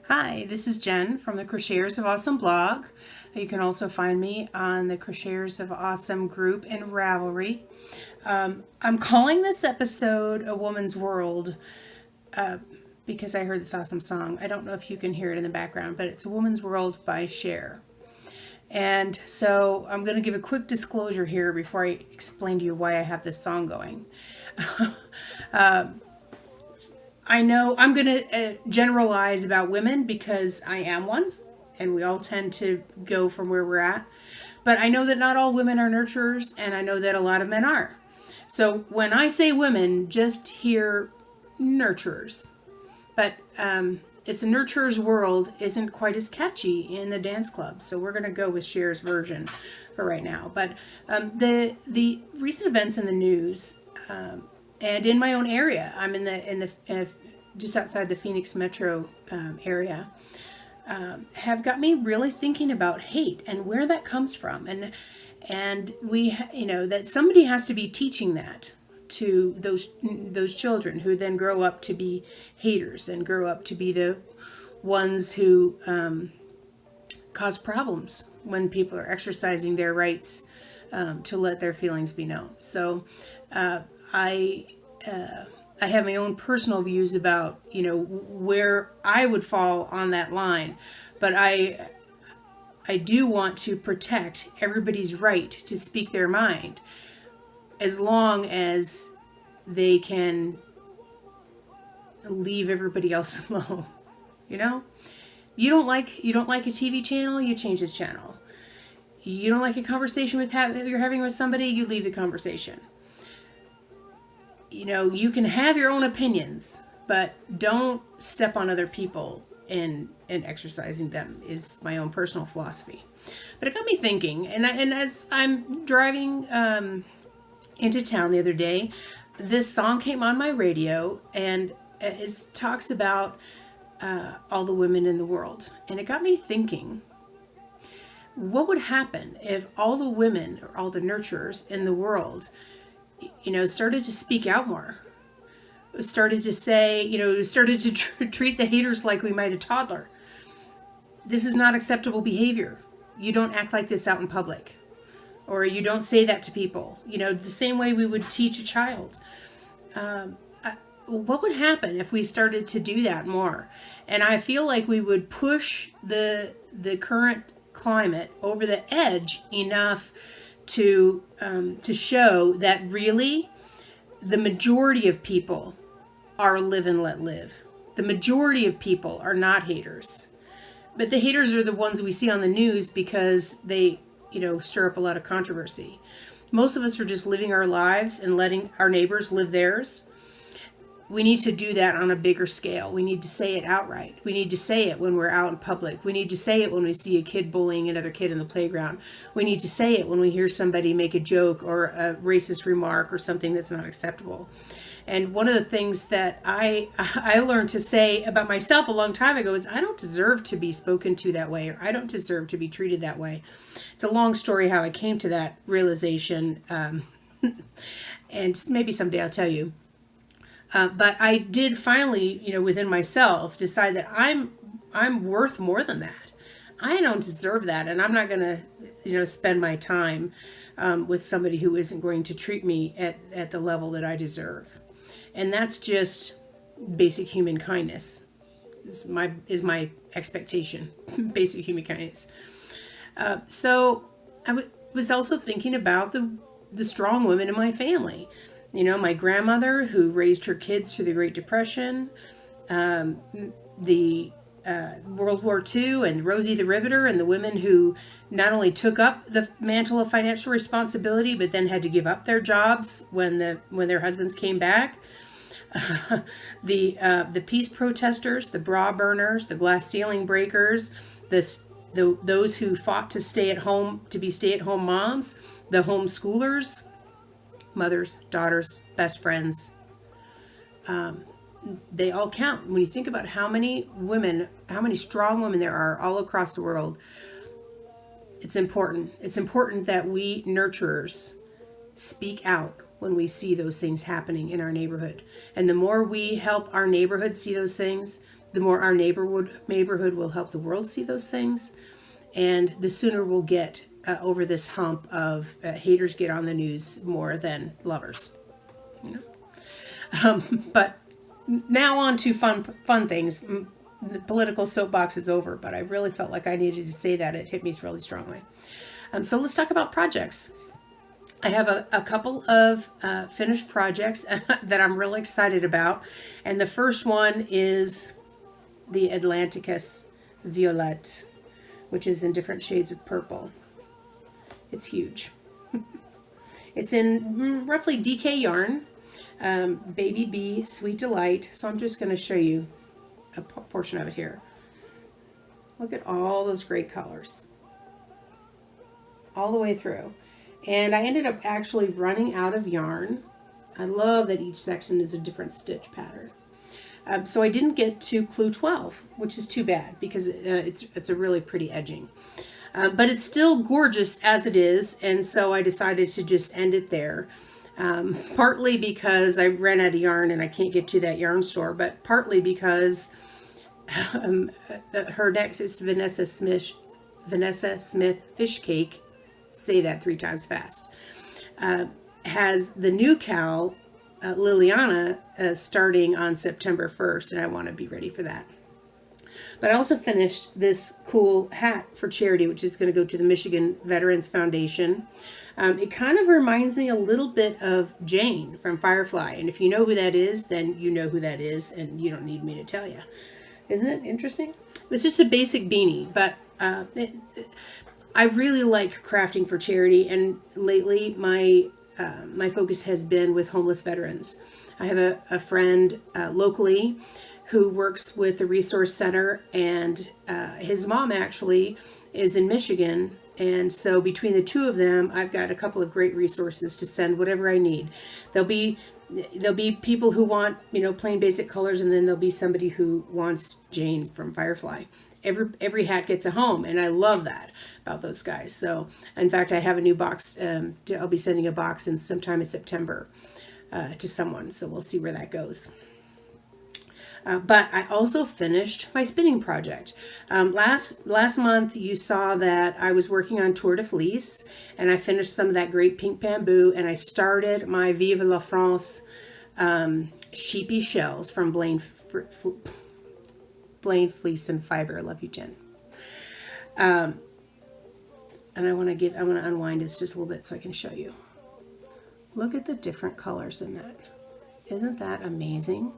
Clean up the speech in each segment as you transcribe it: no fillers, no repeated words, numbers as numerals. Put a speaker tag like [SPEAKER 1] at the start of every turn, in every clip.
[SPEAKER 1] Hi, this is Jen from the Crocheters of Awesome blog. You can also find me on the Crocheters of Awesome group in Ravelry. I'm calling this episode A Woman's World because I heard this awesome song. I don't know if you can hear it in the background, but it's A Woman's World by Cher. And so I'm going to give a quick disclosure here before I explain to you why I have this song going. I know I'm going to generalize about women because I am one, and we all tend to go from where we're at. But I know that not all women are nurturers, and I know that a lot of men are. So when I say women, just hear nurturers. But It's a Nurturer's World isn't quite as catchy in the dance club, so we're going to go with Cher's version for right now. But the recent events in the news and in my own area, I'm in the just outside the Phoenix metro area, have got me really thinking about hate and where that comes from, and that somebody has to be teaching that to those children who then grow up to be haters and grow up to be the ones who cause problems when people are exercising their rights to let their feelings be known. So I have my own personal views about where I would fall on that line, but I do want to protect everybody's right to speak their mind, as long as they can leave everybody else alone. You don't like a TV channel, you change this channel. You don't like a conversation you're having with somebody, you leave the conversation. You can have your own opinions, but don't step on other people in exercising them, is my own personal philosophy. But it got me thinking, and as I'm driving into town the other day, this song came on my radio, and it talks about all the women in the world. And it got me thinking, what would happen if all the women, or all the nurturers in the world, started to speak out more? Started to say, started to treat the haters like we might a toddler. This is not acceptable behavior. You don't act like this out in public. Or you don't say that to people, the same way we would teach a child. What would happen if we started to do that more? And I feel like we would push the current climate over the edge enough to show that really the majority of people are live and let live. The majority of people are not haters. But the haters are the ones we see on the news because they stir up a lot of controversy. Most of us are just living our lives and letting our neighbors live theirs. We need to do that on a bigger scale. We need to say it outright. We need to say it when we're out in public. We need to say it when we see a kid bullying another kid in the playground. We need to say it when we hear somebody make a joke or a racist remark or something that's not acceptable. And one of the things that I learned to say about myself a long time ago is, I don't deserve to be spoken to that way, or I don't deserve to be treated that way. It's a long story how I came to that realization, and maybe someday I'll tell you. But I did finally, within myself, decide that I'm worth more than that. I don't deserve that, and I'm not going to, spend my time with somebody who isn't going to treat me at the level that I deserve. And that's just basic human kindness. Is my expectation. Basic human kindness. So I was also thinking about the strong women in my family. My grandmother, who raised her kids through the Great Depression, the World War II, and Rosie the Riveter, and the women who not only took up the mantle of financial responsibility, but then had to give up their jobs when their husbands came back. The peace protesters, the bra burners, the glass ceiling breakers, those who fought to be stay-at-home moms, the homeschoolers, mothers, daughters, best friends. They all count. When you think about how many strong women there are all across the world, it's important. It's important that we nurturers speak out when we see those things happening in our neighborhood. And the more we help our neighborhood see those things, the more our neighborhood will help the world see those things, and the sooner we'll get over this hump of haters get on the news more than lovers. You know? But now on to fun things. The political soapbox is over, but I really felt like I needed to say that. It hit me really strongly. So let's talk about projects. I have a couple of finished projects that I'm really excited about. And the first one is the Atlanticus Violette, which is in different shades of purple. It's huge. It's in roughly DK yarn, Baby Bee, Sweet Delight. So I'm just going to show you a portion of it here. Look at all those great colors all the way through, and I ended up actually running out of yarn. I love that each section is a different stitch pattern, so I didn't get to clue 12, which is too bad because it's a really pretty edging, but it's still gorgeous as it is, and so I decided to just end it there. Partly because I ran out of yarn and I can't get to that yarn store, but partly because her next is Vanessa Smith Fish Cake, say that 3 times fast, has the new cow, Liliana, starting on September 1st, and I want to be ready for that. But I also finished this cool hat for charity, which is going to go to the Michigan Veterans Foundation. It kind of reminds me a little bit of Jane from Firefly, and if you know who that is, then you know who that is, and you don't need me to tell you. Isn't it interesting? It's just a basic beanie, but I really like crafting for charity, and lately my focus has been with homeless veterans. I have a friend locally who works with the resource center, and his mom actually is in Michigan, and so between the two of them, I've got a couple of great resources to send whatever I need. There'll be people who want, you know, plain basic colors, and then there'll be somebody who wants Jane from Firefly. Every hat gets a home, and I love that about those guys. So, in fact, I have a new box. I'll be sending a box in sometime in September to someone, so we'll see where that goes. But I also finished my spinning project. Last month you saw that I was working on Tour de Fleece, and I finished some of that great pink bamboo, and I started my Vive la France sheepy shells from Blaine Fleece and Fiber. I love you, Jen. And I want to unwind this just a little bit so I can show you. Look at the different colors in that. Isn't that amazing?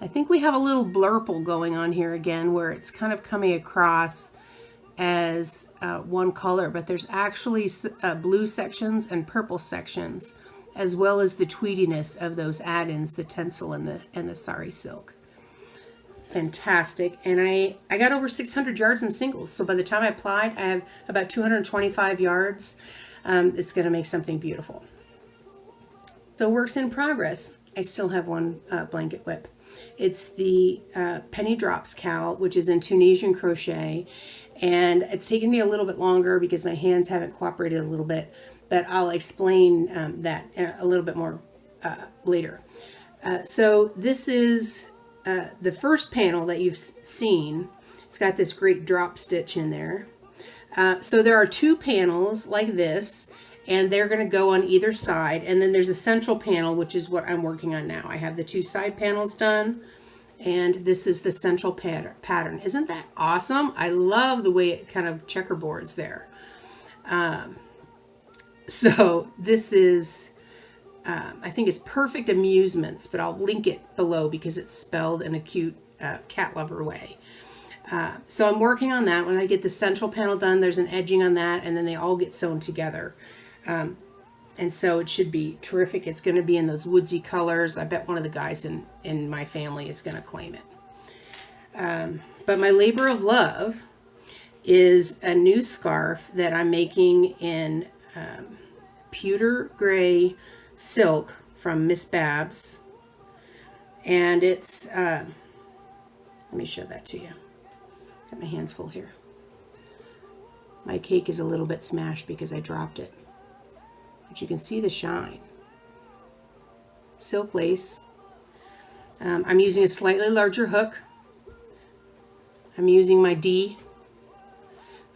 [SPEAKER 1] I think we have a little blurple going on here again, where it's kind of coming across as one color, but there's actually blue sections and purple sections, as well as the tweediness of those add-ins, the tencel and the sari silk. Fantastic. And I got over 600 yards in singles, so by the time I applied, I have about 225 yards. It's going to make something beautiful. So works in progress. I still have one blanket whip. It's the Penny Drops cowl, which is in Tunisian crochet, and it's taken me a little bit longer because my hands haven't cooperated a little bit, but I'll explain that a little bit more later. So this is the first panel that you've seen. It's got this great drop stitch in there. So there are 2 panels like this, and they're going to go on either side, and then there's a central panel, which is what I'm working on now. I have the 2 side panels done, and this is the central pattern. Isn't that awesome? I love the way it kind of checkerboards there. So this is, I think it's Perfect Amusements, but I'll link it below because it's spelled in a cute cat lover way. So I'm working on that. When I get the central panel done, there's an edging on that, and then they all get sewn together. And so it should be terrific. It's going to be in those woodsy colors. I bet one of the guys in my family is going to claim it. But my labor of love is a new scarf that I'm making in pewter gray silk from Miss Babs. And it's, let me show that to you. Got my hands full here. My cake is a little bit smashed because I dropped it. But you can see the shine. Silk lace. I'm using a slightly larger hook I'm using my D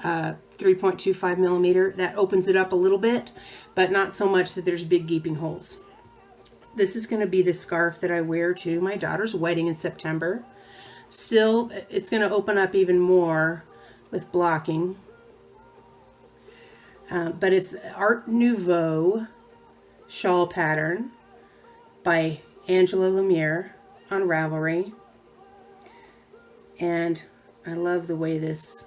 [SPEAKER 1] 3.25 millimeter. That opens it up a little bit, but not so much that there's big gaping holes. This is going to be the scarf that I wear to my daughter's wedding in September. Still, it's going to open up even more with blocking. But it's Art Nouveau shawl pattern by Angela Lumiere on Ravelry. And I love the way this,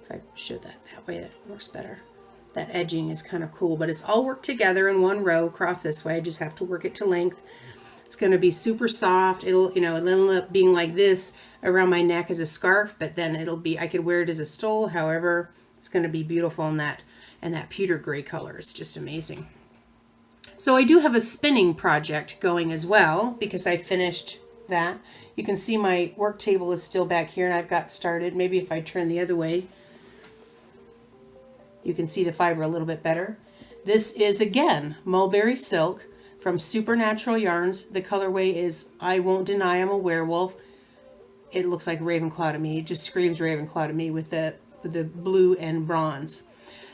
[SPEAKER 1] if I show that way, that works better. That edging is kind of cool, but it's all worked together in one row across this way. I just have to work it to length. It's going to be super soft. It'll end up being like this around my neck as a scarf, but then it'll be, I could wear it as a stole. However, it's going to be beautiful in that, and that pewter gray color is just amazing. So I do have a spinning project going as well, because I finished that. You can see my work table is still back here, and I've got started. Maybe if I turn the other way, you can see the fiber a little bit better. This is, again, mulberry silk from Supernatural Yarns. The colorway is I Won't Deny I'm a Werewolf. It looks like Ravenclaw to me. It just screams Ravenclaw to me with the blue and bronze.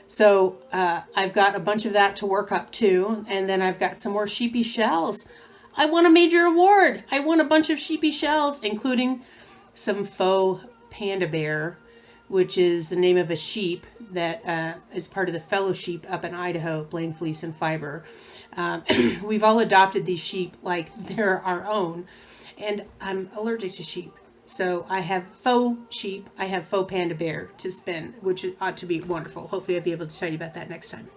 [SPEAKER 1] So I've got a bunch of that to work up too. And then I've got some more sheepy shells. I won a major award. I won a bunch of sheepy shells, including some faux panda bear, which is the name of a sheep that is part of the fellowship up in Idaho, Blaine Fleece and Fiber. We've all adopted these sheep like they're our own, and I'm allergic to sheep. So I have faux sheep, I have faux panda bear to spin, which ought to be wonderful. Hopefully I'll be able to tell you about that next time.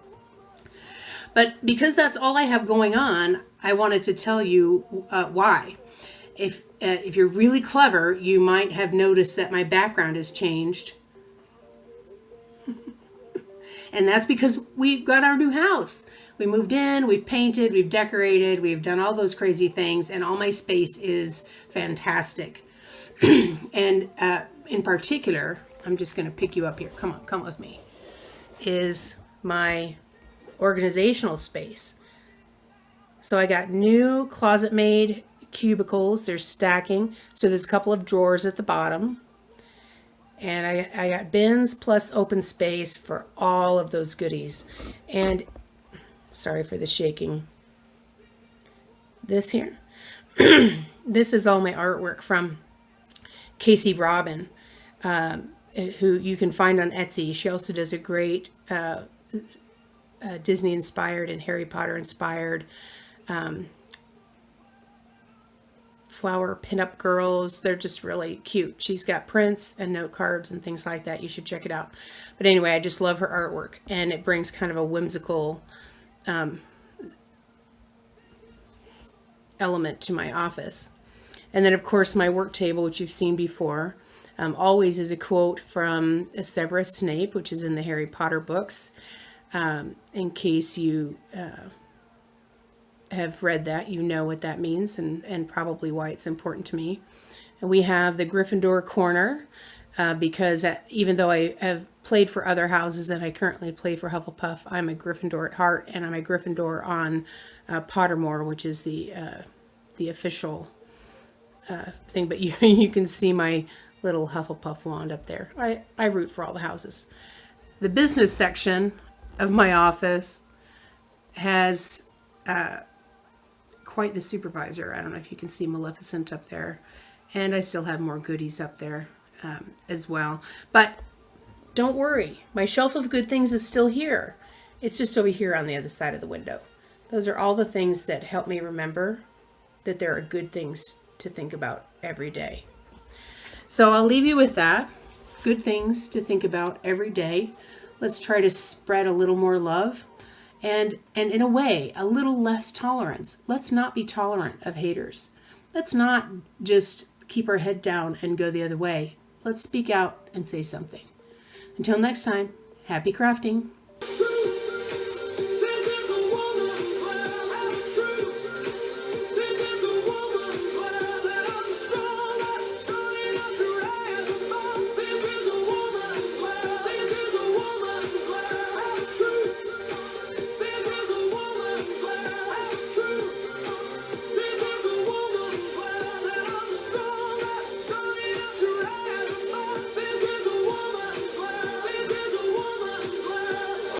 [SPEAKER 1] But because that's all I have going on, I wanted to tell you why. If you're really clever, you might have noticed that my background has changed. And that's because we got our new house. We moved in, we've painted, we've decorated, we've done all those crazy things, and all my space is fantastic. And in particular, I'm just going to pick you up here. Come with me. Is my organizational space. So I got new closet-made cubicles. They're stacking. So there's a couple of drawers at the bottom. And I got bins plus open space for all of those goodies. And sorry for the shaking. This here, this is all my artwork from Casey Robin, who you can find on Etsy. She also does a great Disney-inspired and Harry Potter-inspired flower pinup girls. They're just really cute. She's got prints and note cards and things like that. You should check it out. But anyway, I just love her artwork, and it brings kind of a whimsical element to my office. And then, of course, my work table, which you've seen before, always is a quote from Severus Snape, which is in the Harry Potter books. In case you have read that, you know what that means and probably why it's important to me. And we have the Gryffindor corner, because even though I have played for other houses and I currently play for Hufflepuff, I'm a Gryffindor at heart, and I'm a Gryffindor on Pottermore, which is the official thing. But you can see my little Hufflepuff wand up there. I root for all the houses. The business section of my office has quite the supervisor. I don't know if you can see Maleficent up there. And I still have more goodies up there as well. But don't worry, my shelf of good things is still here. It's just over here on the other side of the window. Those are all the things that help me remember that there are good things to think about every day. So I'll leave you with that. Good things to think about every day. Let's try to spread a little more love and in a way, a little less tolerance. Let's not be tolerant of haters. Let's not just keep our head down and go the other way. Let's speak out and say something. Until next time, happy crafting.